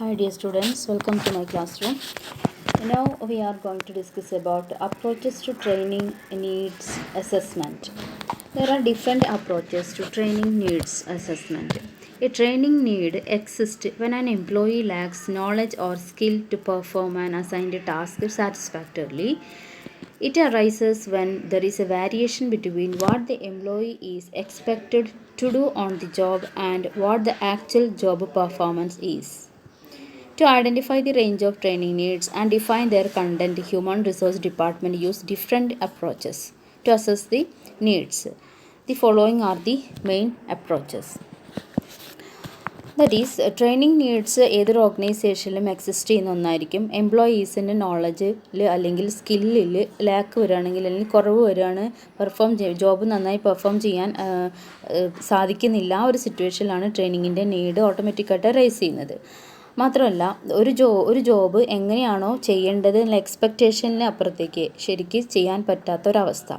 Hi dear students, welcome to my classroom. Now we are going to discuss about approaches to training needs assessment. There are different approaches to training needs assessment. A training need exists when an employee lacks knowledge or skill to perform an assigned task satisfactorily. It arises when there is a variation between what the employee is expected to do on the job and what the actual job performance is. To identify the range of training needs and define their content, Human Resource Department use different approaches to assess the needs. The following are the main approaches. That is, training needs ഏതൊരു ഓർഗനൈസേഷനിലും exist ചെയ്യുന്ന ഒന്നായിരിക്കും. എംപ്ലോയീസിൻ്റെ നോളജിൽ അല്ലെങ്കിൽ സ്കില്ലിൽ ലാക്ക് വരികയാണെങ്കിൽ അല്ലെങ്കിൽ കുറവ് വരികയാണ്, job നന്നായി perform ചെയ്യാൻ സാധിക്കുന്നില്ല, ആ ഒരു സിറ്റുവേഷനിലാണ് ട്രെയിനിങ്ങിൻ്റെ നീഡ് ഓട്ടോമാറ്റിക്കായിട്ട് റൈസ് ചെയ്യുന്നത്. മാത്രമല്ല ഒരു ജോബ് എങ്ങനെയാണോ ചെയ്യേണ്ടത് എന്നുള്ള എക്സ്പെക്റ്റേഷനിന് അപ്പുറത്തേക്ക് ശരിക്കും ചെയ്യാൻ പറ്റാത്തൊരവസ്ഥ.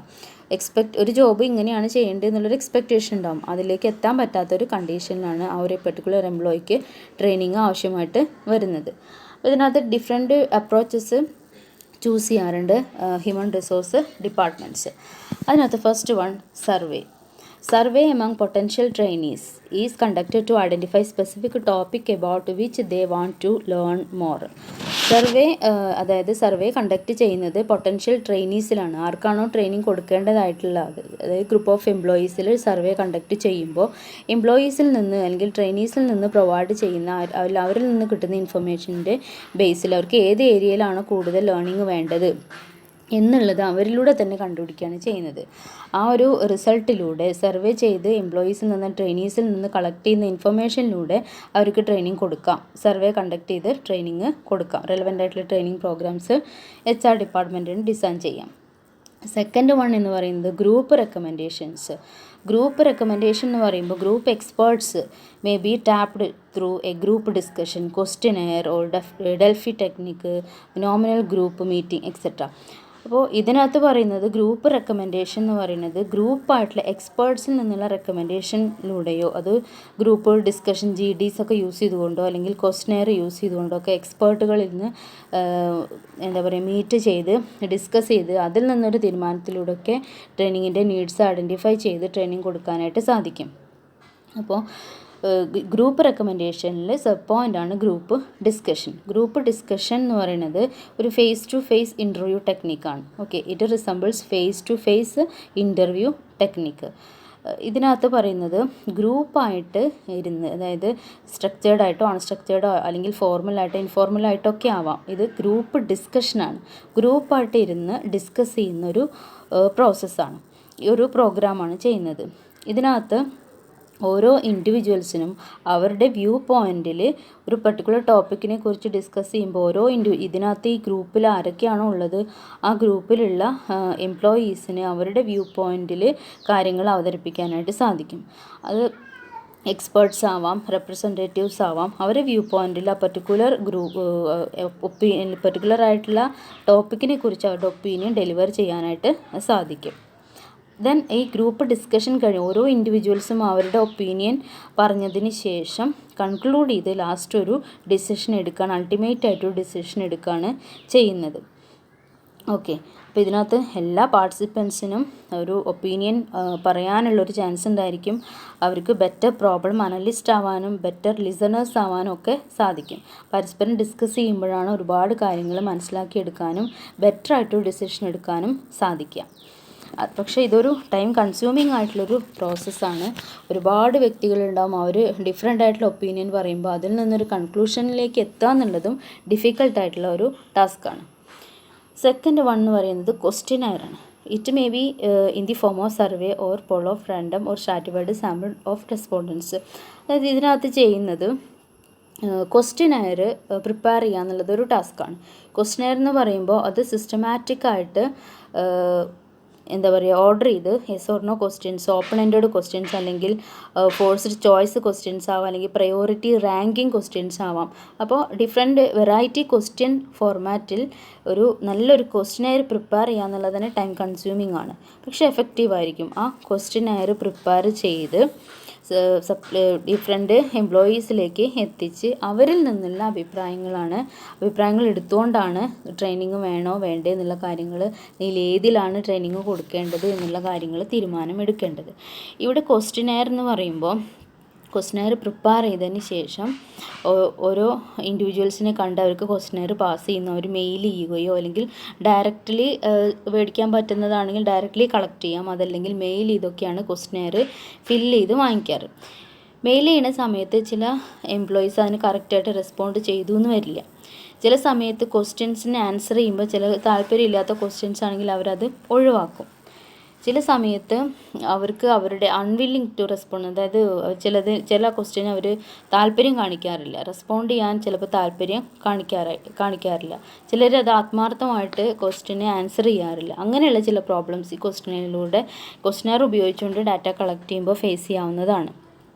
ഒരു ജോബ് ഇങ്ങനെയാണ് ചെയ്യേണ്ടത് എന്നുള്ളൊരു എക്സ്പെക്റ്റേഷൻ ഉണ്ടാകും, അതിലേക്ക് എത്താൻ പറ്റാത്തൊരു കണ്ടീഷനിലാണ് ആ ഒരു പെർട്ടിക്കുലർ എംപ്ലോയിക്ക് ട്രെയിനിങ് ആവശ്യമായിട്ട് വരുന്നത്. അപ്പോൾ ഇതിനകത്ത് ഡിഫറെൻറ്റ് അപ്രോച്ചസ് ചൂസ് ചെയ്യാറുണ്ട് ഹ്യൂമൻ റിസോഴ്സ് ഡിപ്പാർട്ട്മെൻറ്റ്സ്. അതിനകത്ത് first one Survey among potential trainees is conducted to identify specific topic about which they want to learn more. Survey conduct ചെയ്യുന്നത് പൊട്ടൻഷ്യൽ ട്രെയിനീസിലാണ്. ആർക്കാണോ ട്രെയിനിങ് കൊടുക്കേണ്ടതായിട്ടുള്ളത്, അതായത് group of എംപ്ലോയീസിൽ survey conduct ചെയ്യുമ്പോൾ എംപ്ലോയീസിൽ നിന്ന് അല്ലെങ്കിൽ ട്രെയിനീസിൽ നിന്ന് provide ചെയ്യുന്ന അവരിൽ നിന്ന് കിട്ടുന്ന ഇൻഫർമേഷൻ്റെ ബേസിൽ അവർക്ക് ഏത് ഏരിയയിലാണോ കൂടുതൽ ലേണിംഗ് വേണ്ടത് എന്നുള്ളത് അവരിലൂടെ തന്നെ കണ്ടുപിടിക്കുകയാണ് ചെയ്യുന്നത്. ആ ഒരു റിസൾട്ടിലൂടെ സർവേ ചെയ്ത് എംപ്ലോയീസിൽ നിന്ന് ട്രെയിനീസിൽ നിന്ന് കളക്ട് ചെയ്യുന്ന ഇൻഫർമേഷനിലൂടെ അവർക്ക് ട്രെയിനിങ് കൊടുക്കാം, സർവേ കണ്ടക്ട് ചെയ്ത് ട്രെയിനിങ് കൊടുക്കാം. റെലവൻ്റ് ആയിട്ടുള്ള ട്രെയിനിങ് പ്രോഗ്രാംസ് HR ഡിപ്പാർട്ട്മെൻറ്റിന് ഡിസൈൻ ചെയ്യാം. സെക്കൻഡ് വൺ എന്ന് പറയുന്നത് ഗ്രൂപ്പ് റെക്കമെൻഡേഷൻസ്. ഗ്രൂപ്പ് റെക്കമെൻഡേഷൻ എന്ന് പറയുമ്പോൾ group experts may be tapped through A group discussion, questionnaire or Delphi technique, nominal group meeting etcetera. അപ്പോൾ ഇതിനകത്ത് പറയുന്നത് ഗ്രൂപ്പ് റെക്കമെൻഡേഷൻ എന്ന് പറയുന്നത് ഗ്രൂപ്പായിട്ടുള്ള എക്സ്പേർട്സിൽ നിന്നുള്ള റെക്കമെൻഡേഷനിലൂടെയോ അത് ഗ്രൂപ്പ് ഡിസ്കഷൻ GDs ഒക്കെ യൂസ് ചെയ്തുകൊണ്ടോ അല്ലെങ്കിൽ ക്വസ്റ്റ്യനെയർ യൂസ് ചെയ്തുകൊണ്ടോ ഒക്കെ എക്സ്പേർട്ടുകളിൽ നിന്ന് മീറ്റ് ചെയ്ത് ഡിസ്കസ് ചെയ്ത് അതിൽ നിന്നൊരു തീരുമാനത്തിലൂടെയൊക്കെ ട്രെയിനിങ്ങിൻ്റെ നീഡ്സ് ഐഡൻറ്റിഫൈ ചെയ്ത് ട്രെയിനിങ് കൊടുക്കാനായിട്ട് സാധിക്കും. അപ്പോൾ ഗ്രൂപ്പ് റെക്കമെൻഡേഷനിൽ സബ് പോയിൻ്റാണ് ഗ്രൂപ്പ് ഡിസ്കഷൻ. ഗ്രൂപ്പ് ഡിസ്കഷൻ എന്ന് പറയുന്നത് ഒരു ഫേസ് ടു ഫേസ് ഇൻ്റർവ്യൂ ടെക്നിക്കാണ്. Okay, it resembles face to face interview technique. ഇതിനകത്ത് പറയുന്നത് ഗ്രൂപ്പായിട്ട് ഇരുന്ന്, അതായത് സ്ട്രക്ചേർഡായിട്ടോ അൺസ്ട്രക്ചേർഡോ അല്ലെങ്കിൽ ഫോർമലായിട്ടോ ഇൻഫോർമലായിട്ടോ ഒക്കെ ആവാം. ഇത് ഗ്രൂപ്പ് ഡിസ്കഷനാണ്. ഗ്രൂപ്പായിട്ട് ഇരുന്ന് ഡിസ്കസ് ചെയ്യുന്നൊരു പ്രോസസ്സാണ്, ഈ ഒരു പ്രോഗ്രാമാണ് ചെയ്യുന്നത്. ഇതിനകത്ത് ഓരോ ഇൻഡിവിജ്വൽസിനും അവരുടെ വ്യൂ പോയിൻറ്റിൽ ഒരു പെർട്ടിക്കുലർ ടോപ്പിക്കിനെ കുറിച്ച് ഡിസ്കസ് ചെയ്യുമ്പോൾ ഇതിനകത്ത് ഈ ഗ്രൂപ്പിൽ ആരൊക്കെയാണോ ഉള്ളത് ആ ഗ്രൂപ്പിലുള്ള എംപ്ലോയീസിന് അവരുടെ വ്യൂ പോയിൻറ്റിൽ കാര്യങ്ങൾ അവതരിപ്പിക്കാനായിട്ട് സാധിക്കും. അത് എക്സ്പേർട്സ് ആവാം, റെപ്രസെൻറ്റേറ്റീവ്സ് ആവാം. അവരുടെ വ്യൂ പോയിൻറ്റിൽ ആ പെർട്ടിക്കുലർ ആയിട്ടുള്ള ടോപ്പിക്കിനെ കുറിച്ച് അവരുടെ ഒപ്പീനിയൻ ഡെലിവർ ചെയ്യാനായിട്ട് സാധിക്കും. ദെൻ ഈ ഗ്രൂപ്പ് ഡിസ്കഷൻ കഴിഞ്ഞ് ഓരോ ഇൻഡിവിജ്വൽസും അവരുടെ ഒപ്പീനിയൻ പറഞ്ഞതിന് ശേഷം കൺക്ലൂഡ് ചെയ്ത് ലാസ്റ്റ് ഒരു ഡിസിഷൻ എടുക്കുകയാണ്, അൾട്ടിമേറ്റ് ആയിട്ടൊരു ഡിസിഷൻ എടുക്കുകയാണ് ചെയ്യുന്നത്. ഓക്കെ, അപ്പോൾ ഇതിനകത്ത് എല്ലാ പാർട്ടിസിപ്പൻസിനും ഒരു ഒപ്പീനിയൻ പറയാനുള്ളൊരു ചാൻസ് ഉണ്ടായിരിക്കും. അവർക്ക് ബെറ്റർ പ്രോബ്ലം അനലിസ്റ്റ് ആവാനും ബെറ്റർ ലിസണേഴ്സ് ആവാനും ഒക്കെ സാധിക്കും. പരസ്പരം ഡിസ്കസ് ചെയ്യുമ്പോഴാണ് ഒരുപാട് കാര്യങ്ങൾ മനസ്സിലാക്കിയെടുക്കാനും ബെറ്ററായിട്ടൊരു ഡിസിഷൻ എടുക്കാനും സാധിക്കുക. പക്ഷേ ഇതൊരു ടൈം കൺസ്യൂമിങ് ആയിട്ടുള്ളൊരു പ്രോസസ്സാണ്. ഒരുപാട് വ്യക്തികളുണ്ടാവും, അവർ ഡിഫറെൻ്റ് ആയിട്ടുള്ള ഒപ്പീനിയൻ പറയുമ്പോൾ അതിൽ നിന്നൊരു കൺക്ലൂഷനിലേക്ക് എത്തുക എന്നുള്ളതും ഡിഫിക്കൽട്ടായിട്ടുള്ള ഒരു ടാസ്ക്കാണ്. സെക്കൻഡ് വൺ എന്ന് പറയുന്നത് ക്വസ്റ്റ്യനെയറാണ്. It may be in the form of survey or poll of random or stratified sample of respondents. അതായത് ഇതിനകത്ത് ചെയ്യുന്നത് ക്വസ്റ്റ്യനെയർ പ്രിപ്പയർ ചെയ്യുക എന്നുള്ളത് ഒരു ടാസ്ക്കാണ്. ക്വസ്റ്റ്യനെയർ എന്ന് പറയുമ്പോൾ അത് സിസ്റ്റമാറ്റിക്കായിട്ട് ഓർഡർ ചെയ്ത് yes or no questions, open ended questions അല്ലെങ്കിൽ ഫോഴ്സ്ഡ് ചോയ്സ് ക്വസ്റ്റ്യൻസ് ആവാം, അല്ലെങ്കിൽ പ്രയോറിറ്റി റാങ്കിങ് ക്വസ്റ്റ്യൻസ് ആവാം. അപ്പോൾ ഡിഫറെൻറ്റ് വെറൈറ്റി ക്വസ്റ്റ്യൻ ഫോർമാറ്റിൽ നല്ലൊരു ക്വസ്റ്റ്യനെയർ പ്രിപ്പയർ ചെയ്യുക എന്നുള്ളത് തന്നെ ടൈം കൺസ്യൂമിങ് ആണ്, പക്ഷേ എഫക്റ്റീവ് ആയിരിക്കും. ആ ക്വസ്റ്റ്യനെയർ പ്രിപ്പയർ ചെയ്ത് ഡിഫറെൻറ്റ് എംപ്ലോയീസിലേക്ക് എത്തിച്ച് അവരിൽ നിന്നുള്ള അഭിപ്രായങ്ങൾ എടുത്തുകൊണ്ടാണ് ട്രെയിനിങ് വേണോ വേണ്ടേ എന്നുള്ള കാര്യങ്ങൾ, ഏതിലാണ് ട്രെയിനിങ് കൊടുക്കേണ്ടത് എന്നുള്ള കാര്യങ്ങൾ തീരുമാനമെടുക്കേണ്ടത്. ഇവിടെ ക്വസ്റ്റിനെയർ എന്ന് പറയുമ്പോൾ ക്വസ്റ്റിനെയർ പ്രിപ്പയർ ചെയ്തതിന് ശേഷം ഓരോ ഇൻഡിവിജ്വൽസിനെ കണ്ട് അവർക്ക് ക്വസ്റ്റിനെയർ പാസ് ചെയ്യുന്നവർ മെയിൽ ചെയ്യുകയോ അല്ലെങ്കിൽ ഡയറക്റ്റ്ലി മേടിക്കാൻ പറ്റുന്നതാണെങ്കിൽ ഡയറക്റ്റ്ലി കളക്ട് ചെയ്യാം, അതല്ലെങ്കിൽ മെയിൽ ചെയ്തൊക്കെയാണ് ക്വസ്റ്റിനെയർ ഫില്ല് ചെയ്ത് വാങ്ങിക്കാറ്. മെയിൽ ചെയ്യുന്ന സമയത്ത് ചില എംപ്ലോയീസ് അതിന് കറക്റ്റായിട്ട് റെസ്പോണ്ട് ചെയ്തു എന്ന് വരില്ല. ചില സമയത്ത് ക്വസ്റ്റ്യൻസിന് ആൻസർ ചെയ്യുമ്പോൾ ചില താല്പര്യമില്ലാത്ത ക്വസ്റ്റ്യൻസ് ആണെങ്കിൽ അവരത് ഒഴിവാക്കും. ചില സമയത്ത് അവർക്ക് അവരുടെ അൺവില്ലിങ് ടു റെസ്പോണ്ട്, അതായത് ചില ക്വസ്റ്റ്യൻ അവർ താല്പര്യം കാണിക്കാറില്ല, റെസ്പോണ്ട് ചെയ്യാൻ ചിലപ്പോൾ താല്പര്യം കാണിക്കാറില്ല. ചിലർ അത് ആത്മാർത്ഥമായിട്ട് ക്വസ്റ്റ്യനെ ആൻസർ ചെയ്യാറില്ല. അങ്ങനെയുള്ള ചില പ്രോബ്ലംസ് ഈ ക്വസ്റ്റ്യനെയർ ഉപയോഗിച്ചുകൊണ്ട് ഡാറ്റ കളക്ട് ചെയ്യുമ്പോൾ ഫേസ് ചെയ്യാവുന്നതാണ്.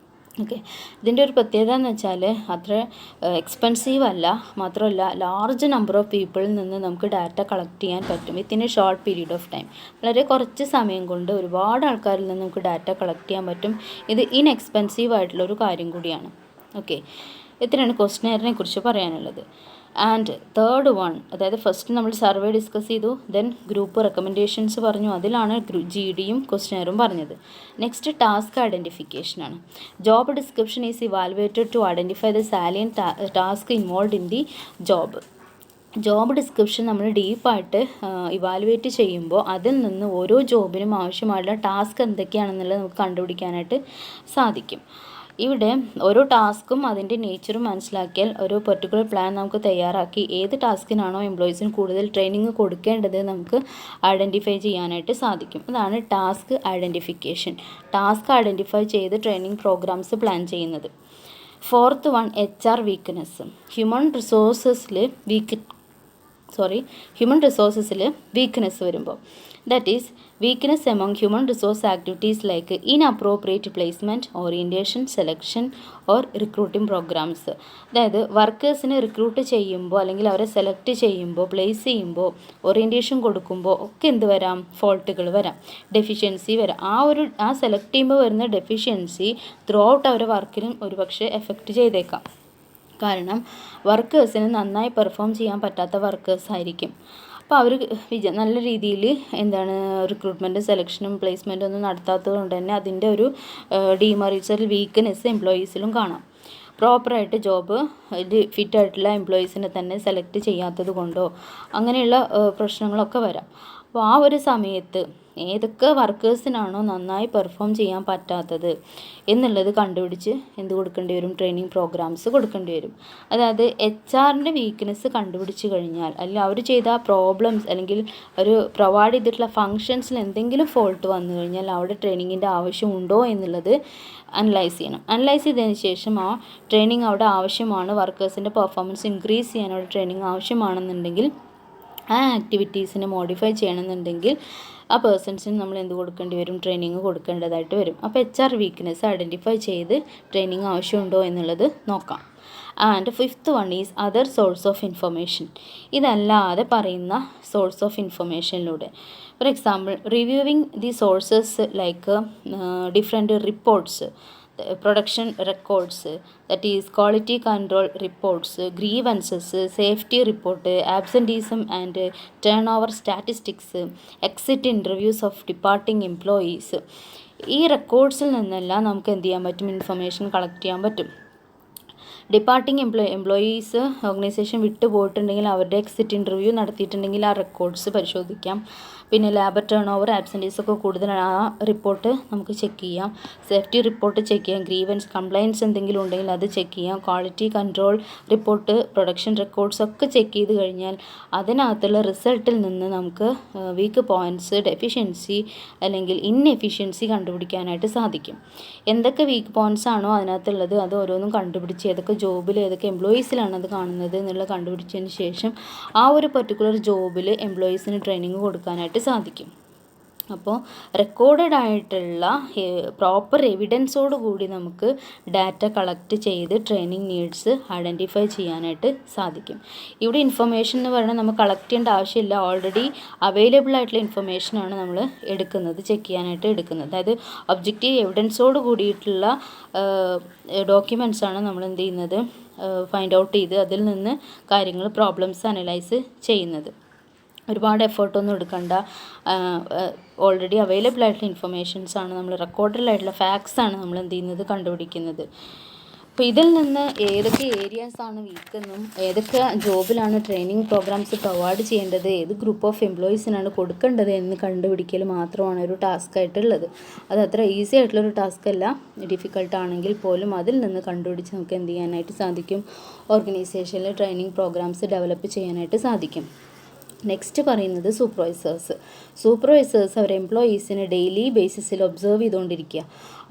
ഓക്കെ, ഇതിൻ്റെ ഒരു പ്രത്യേകത എന്ന് വെച്ചാൽ അത്ര എക്സ്പെൻസീവ് അല്ല, മാത്രമല്ല ലാർജ് നമ്പർ ഓഫ് പീപ്പിളിൽ നിന്ന് നമുക്ക് ഡാറ്റ കളക്ട് ചെയ്യാൻ പറ്റും within A short period of time. വളരെ കുറച്ച് സമയം കൊണ്ട് ഒരുപാട് ആൾക്കാരിൽ നിന്ന് നമുക്ക് ഡാറ്റ കളക്ട് ചെയ്യാൻ പറ്റും. ഇത് ഇൻഎക്സ്പെൻസീവ് ആയിട്ടുള്ളൊരു കാര്യം കൂടിയാണ്. ഓക്കെ, ഇത്രയാണ് ക്വസ്റ്റിനെയറിനെ കുറിച്ച് പറയാനുള്ളത്. ആൻഡ് തേർഡ് വൺ, അതായത് ഫസ്റ്റ് നമ്മൾ സർവേ ഡിസ്കസ് ചെയ്തു, ദെൻ ഗ്രൂപ്പ് റെക്കമെൻഡേഷൻസ് പറഞ്ഞു, അതിലാണ് GDയും ക്വസ്റ്റിനെയറും പറഞ്ഞത്. നെക്സ്റ്റ് ടാസ്ക് ഐഡൻറ്റിഫിക്കേഷനാണ്. Job description is evaluated to identify the salient task involve in the job description നമ്മൾ ഡീപ്പായിട്ട് ഇവാലുവേറ്റ് ചെയ്യുമ്പോൾ അതിൽ നിന്ന് ഓരോ ജോബിനും ആവശ്യമായിട്ടുള്ള ടാസ്ക് എന്തൊക്കെയാണെന്നുള്ളത് നമുക്ക് കണ്ടുപിടിക്കാനായിട്ട് സാധിക്കും. ഇവിടെ ഓരോ ടാസ്ക്കും അതിൻ്റെ നേച്ചറും മനസ്സിലാക്കിയാൽ ഒരു പെർട്ടിക്കുലർ പ്ലാൻ നമുക്ക് തയ്യാറാക്കി ഏത് ടാസ്കിനാണോ എംപ്ലോയീസിന് കൂടുതൽ ട്രെയിനിങ് കൊടുക്കേണ്ടത് നമുക്ക് ഐഡൻറ്റിഫൈ ചെയ്യാനായിട്ട് സാധിക്കും. അതാണ് ടാസ്ക് ഐഡൻറ്റിഫിക്കേഷൻ. ടാസ്ക് ഐഡൻറ്റിഫൈ ചെയ്ത് ട്രെയിനിങ് പ്രോഗ്രാംസ് പ്ലാൻ ചെയ്യുന്നത്. Fourth one, HR weakness. Human റിസോഴ്സസിൽ വീക്ക്നെസ് വരുമ്പോൾ, that is weakness among human resource activities like inappropriate placement, orientation, selection or recruiting programs. അതായത് വർക്കേഴ്സിനെ റിക്രൂട്ട് ചെയ്യുമ്പോൾ അല്ലെങ്കിൽ അവരെ സെലക്ട് ചെയ്യുമ്പോൾ, പ്ലേസ് ചെയ്യുമ്പോൾ, ഓറിയൻറ്റേഷൻ കൊടുക്കുമ്പോൾ ഒക്കെ എന്ത് വരാം, ഫോൾട്ടുകൾ വരാം, ഡെഫിഷ്യൻസി വരാം. ആ സെലക്ട് ചെയ്യുമ്പോൾ വരുന്ന ഡെഫിഷ്യൻസി ത്രൂ ഔട്ട് അവരുടെ വർക്കിനും ഒരുപക്ഷെ എഫക്റ്റ് ചെയ്തേക്കാം. കാരണം വർക്കേഴ്സിന് നന്നായി പെർഫോം ചെയ്യാൻ പറ്റാത്ത വർക്കേഴ്സ് ആയിരിക്കും. അപ്പോൾ അവർ നല്ല രീതിയിൽ റിക്രൂട്ട്മെൻറ്റും സെലക്ഷനും പ്ലേസ്മെൻറ്റും ഒന്നും നടത്താത്തത് കൊണ്ട് തന്നെ അതിൻ്റെ ഒരു ഡീമെറിറ്റ്സ്, വീക്ക്നെസ് എംപ്ലോയീസിലും കാണാം. പ്രോപ്പറായിട്ട് ജോബ് ഫിറ്റായിട്ടുള്ള എംപ്ലോയീസിനെ തന്നെ സെലക്ട് ചെയ്യാത്തത് കൊണ്ടോ അങ്ങനെയുള്ള പ്രശ്നങ്ങളൊക്കെ വരാം. അപ്പോൾ ആ ഒരു സമയത്ത് ഏതൊക്കെ വർക്കേഴ്സിനാണോ നന്നായി പെർഫോം ചെയ്യാൻ പറ്റാത്തത് എന്നുള്ളത് കണ്ടുപിടിച്ച് എന്ത് കൊടുക്കേണ്ടി വരും, ട്രെയിനിങ് പ്രോഗ്രാംസ് കൊടുക്കേണ്ടി വരും. അതായത് HRൻ്റെ വീക്ക്നെസ് കണ്ടുപിടിച്ച് കഴിഞ്ഞാൽ, അല്ലെങ്കിൽ അവർ ചെയ്ത പ്രോബ്ലംസ് അല്ലെങ്കിൽ ഒരു പ്രൊവൈഡ് ചെയ്തിട്ടുള്ള ഫങ്ഷൻസിൽ എന്തെങ്കിലും ഫോൾട്ട് വന്നു കഴിഞ്ഞാൽ അവിടെ ട്രെയിനിങ്ങിൻ്റെ ആവശ്യമുണ്ടോ എന്നുള്ളത് അനലൈസ് ചെയ്യണം. അനലൈസ് ചെയ്തതിന് ശേഷം ആ ട്രെയിനിങ് അവിടെ ആവശ്യമാണ്, വർക്കേഴ്സിൻ്റെ പെർഫോമൻസ് ഇൻക്രീസ് ചെയ്യാൻ അവിടെ ട്രെയിനിങ് ആവശ്യമാണെന്നുണ്ടെങ്കിൽ ആ ആക്ടിവിറ്റീസിനെ മോഡിഫൈ ചെയ്യണമെന്നുണ്ടെങ്കിൽ ആ പേഴ്സൺസിന് നമ്മൾ എന്ത് കൊടുക്കേണ്ടി വരും, ട്രെയിനിങ് കൊടുക്കേണ്ടതായിട്ട് വരും. അപ്പോൾ HR വീക്ക്നെസ് ഐഡൻറ്റിഫൈ ചെയ്ത് ട്രെയിനിങ് ആവശ്യമുണ്ടോ എന്നുള്ളത് നോക്കാം. And fifth one is other source of information. ഇതല്ലാതെ പറയുന്ന സോഴ്സ് ഓഫ് ഇൻഫർമേഷനിലൂടെ, for example reviewing the sources like different reports, production records, that is quality control reports, grievances, safety report, absenteeism and turnover statistics, exit interviews of departing employees. ഈ റെക്കോർഡ്സിൽ നിന്നെല്ലാം നമുക്ക് എന്ത് ചെയ്യാൻ പറ്റും, information collect ചെയ്യാൻ പറ്റും. Departing employees organisation വിട്ടു പോയിട്ടുണ്ടെങ്കിൽ അവരുടെ എക്സിറ്റ് ഇൻ്റർവ്യൂ നടത്തിയിട്ടുണ്ടെങ്കിൽ ആ റെക്കോർഡ്സ് പരിശോധിക്കാം. പിന്നെ ലേബർ ടേൺ ഓവർ, ആബ്സെൻറ്റീസ് ഒക്കെ കൂടുതലാണ്, ആ റിപ്പോർട്ട് നമുക്ക് ചെക്ക് ചെയ്യാം. സേഫ്റ്റി റിപ്പോർട്ട് ചെക്ക് ചെയ്യാം. ഗ്രീവൻസ്, കംപ്ലയിൻസ് എന്തെങ്കിലും ഉണ്ടെങ്കിൽ അത് ചെക്ക് ചെയ്യാം. Quality control report, production records ഒക്കെ ചെക്ക് ചെയ്ത് കഴിഞ്ഞാൽ അതിനകത്തുള്ള റിസൾട്ടിൽ നിന്ന് നമുക്ക് വീക്ക് പോയിൻറ്റ്സ്, ഡെഫിഷ്യൻസി അല്ലെങ്കിൽ ഇൻഎഫിഷ്യൻസി കണ്ടുപിടിക്കാനായിട്ട് സാധിക്കും. എന്തൊക്കെ വീക്ക് പോയിൻറ്റ്സ് ആണോ അതിനകത്തുള്ളത് അത് ഓരോന്നും കണ്ടുപിടിച്ച് ഏതൊക്കെ ജോബിൽ ഏതൊക്കെ എംപ്ലോയീസിലാണ് അത് കാണുന്നത് എന്നുള്ളത് കണ്ടുപിടിച്ചതിന് ശേഷം ആ ഒരു പെർട്ടിക്കുലർ ജോബിൽ എംപ്ലോയീസിന് ട്രെയിനിങ് കൊടുക്കാനായിട്ട് സാധിക്കും. അപ്പോൾ റെക്കോർഡഡ് ആയിട്ടുള്ള പ്രോപ്പർ എവിഡൻസോട് കൂടി നമുക്ക് ഡാറ്റ കളക്ട് ചെയ്ത് ട്രെയിനിങ് നീഡ്സ് ഐഡൻറ്റിഫൈ ചെയ്യാനായിട്ട് സാധിക്കും. ഇവിടെ ഇൻഫർമേഷൻ എന്ന് പറയുന്നത് നമ്മൾ കളക്ട് ചെയ്യേണ്ട ആവശ്യമില്ല, ഓൾറെഡി അവൈലബിൾ ആയിട്ടുള്ള ഇൻഫർമേഷനാണ് നമ്മൾ എടുക്കുന്നത്, ചെക്ക് ചെയ്യാനായിട്ട് എടുക്കുന്നത്. അതായത് ഒബ്ജക്റ്റീവ് എവിഡൻസോട് കൂടിയിട്ടുള്ള ഡോക്യുമെൻറ്റ്സാണ് നമ്മൾ എന്ത് ചെയ്യുന്നത്, ഫൈൻഡ് ഔട്ട് ചെയ്ത് അതിൽ നിന്ന് കാര്യങ്ങൾ പ്രോബ്ലംസ് അനലൈസ് ചെയ്യുന്നത്. ഒരുപാട് എഫേർട്ടൊന്നും എടുക്കണ്ട, ഓൾറെഡി അവൈലബിൾ ആയിട്ടുള്ള ഇൻഫർമേഷൻസാണ്, നമ്മൾ റെക്കോർഡിലായിട്ടുള്ള ഫാക്ട്സാണ് നമ്മൾ എന്ത് ചെയ്യുന്നത്, കണ്ടുപിടിക്കുന്നത്. അപ്പോൾ ഇതിൽ നിന്ന് ഏതൊക്കെ ഏരിയാസാണ് വീക്കെന്നും ഏതൊക്കെ ജോബിലാണ് ട്രെയിനിങ് പ്രോഗ്രാംസ് പ്രൊവൈഡ് ചെയ്യേണ്ടത്, ഏത് ഗ്രൂപ്പ് ഓഫ് എംപ്ലോയീസിനാണ് കൊടുക്കേണ്ടത് എന്ന് കണ്ടുപിടിക്കൽ മാത്രമാണ് ഒരു ടാസ്ക് ആയിട്ടുള്ളത്. അത് അത്ര ഈസി ആയിട്ടുള്ളൊരു ടാസ്ക് അല്ല, ഡിഫിക്കൽട്ടാണെങ്കിൽ പോലും അതിൽ നിന്ന് കണ്ടുപിടിച്ച് നമുക്ക് എന്ത് ചെയ്യാനായിട്ട് സാധിക്കും, ഓർഗനൈസേഷനിൽ ട്രെയിനിങ് പ്രോഗ്രാംസ് ഡെവലപ്പ് ചെയ്യാനായിട്ട് സാധിക്കും. നെക്സ്റ്റ് പറയുന്നത് സൂപ്പർവൈസേഴ്സ് അവർ എംപ്ലോയീസിനെ ഡെയിലി ബേസിസിൽ ഒബ്സർവ് ചെയ്തുകൊണ്ടിരിക്കുക.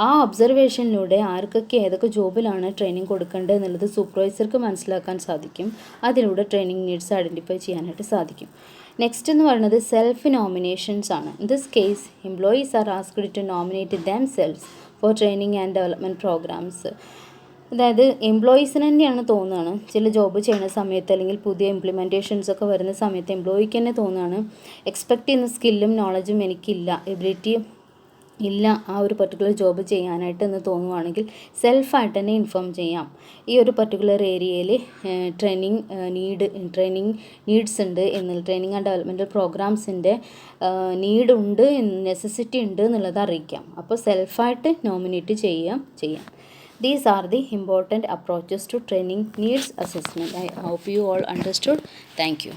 ആ ഒബ്സർവേഷനിലൂടെ ആർക്കൊക്കെ ഏതൊക്കെ ജോബിലാണ് ട്രെയിനിങ് കൊടുക്കേണ്ടത് എന്നുള്ളത് സൂപ്പർവൈസർക്ക് മനസ്സിലാക്കാൻ സാധിക്കും. അതിലൂടെ ട്രെയിനിങ് നീഡ്സ് ഐഡൻറ്റിഫൈ ചെയ്യാനായിട്ട് സാധിക്കും. നെക്സ്റ്റ് എന്ന് പറയുന്നത് സെൽഫ് നോമിനേഷൻസ് ആണ്. In this case employees are asked to nominate themselves for training and development programmes. അതായത് എംപ്ലോയീസിന് തന്നെയാണ് തോന്നുകയാണ്, ചില ജോബ് ചെയ്യുന്ന സമയത്ത് അല്ലെങ്കിൽ പുതിയ ഇംപ്ലിമെൻറ്റേഷൻസ് ഒക്കെ വരുന്ന സമയത്ത് എംപ്ലോയിക്ക് തന്നെ തോന്നുകയാണ് എക്സ്പെക്റ്റ് ചെയ്യുന്ന സ്കില്ലും നോളജും എനിക്കില്ല, എബിലിറ്റിയും ഇല്ല ആ ഒരു പർട്ടിക്കുലർ ജോബ് ചെയ്യാനായിട്ട് എന്ന് തോന്നുവാണെങ്കിൽ സെൽഫായിട്ട് തന്നെ ഇൻഫോം ചെയ്യാം. ഈ ഒരു പർട്ടിക്കുലർ ഏരിയയിൽ ട്രെയിനിങ് നീഡ്സ് ഉണ്ട് എന്നുള്ള ട്രെയിനിങ് ആൻഡ് ഡെവലപ്മെൻറ്റൽ പ്രോഗ്രാംസിൻ്റെ നീഡ് ഉണ്ട്, നെസസിറ്റി ഉണ്ട് എന്നുള്ളത് അറിയിക്കാം. അപ്പോൾ സെൽഫായിട്ട് നോമിനേറ്റ് ചെയ്യാം. These are the important approaches to training needs assessment. I hope you all understood. Thank you.